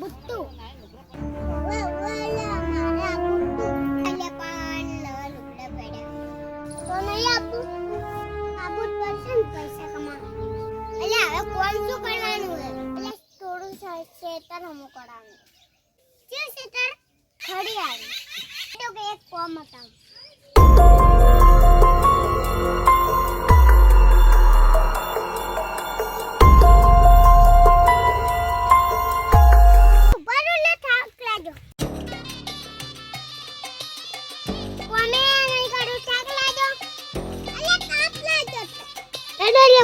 બુટ્ટુ ઓલા મારા બુટ્ટુ એટલે પાન લુગડે પડ્યા તો નહીં આપું આબુ પરસે પૈસા કમા એટલે હવે કોણ શું કરવાનું છે એટલે થોડું શેતર હમો કરાવવાનું જે શેતર ખડી આવી તો કે એક કોમ હતા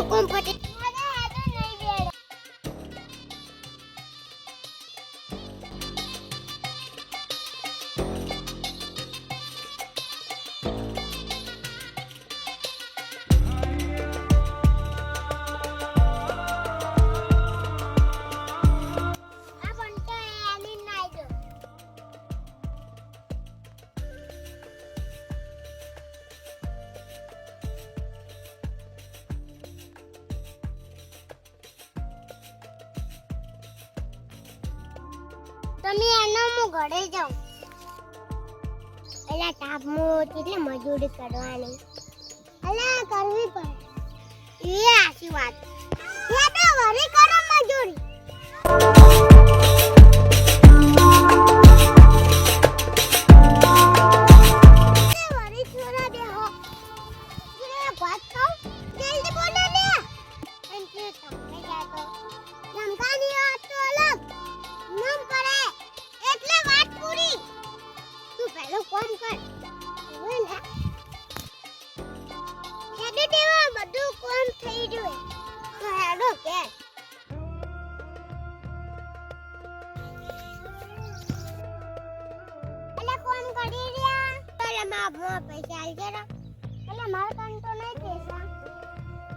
કોમ પટી તમે એનો હું ઘરે જાઉં એટલે તાપમાં કેટલી મજૂરી કરવાની અલા કરવી પડે એ આશી વાત એ તો વરી કરો મજૂરી વરી છોરા દેહો જે વાત કહું જલ્દી બોલો લે એમ કે તમે જાતો નમકાની વાત તો અલગ નમ કરે એટલે વાત પૂરી તું પહેલો કોમ કર ઓલા હેડે દેવા બધું કોમ થઈ ગયું તો હેડો કે એટલે કોમ કરી રહ્યા એટલે મારા પૈસા આલ જરા એટલે મારા કાન તો નહીં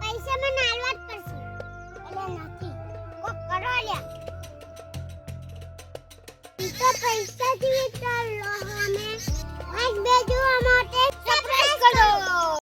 પૈસા મને આલવા જ પડશે એટલે નથી કોક કરો લ્યા तो पैसा दिए तो लो हमें आज भेजो हमारे सरप्राइज करो।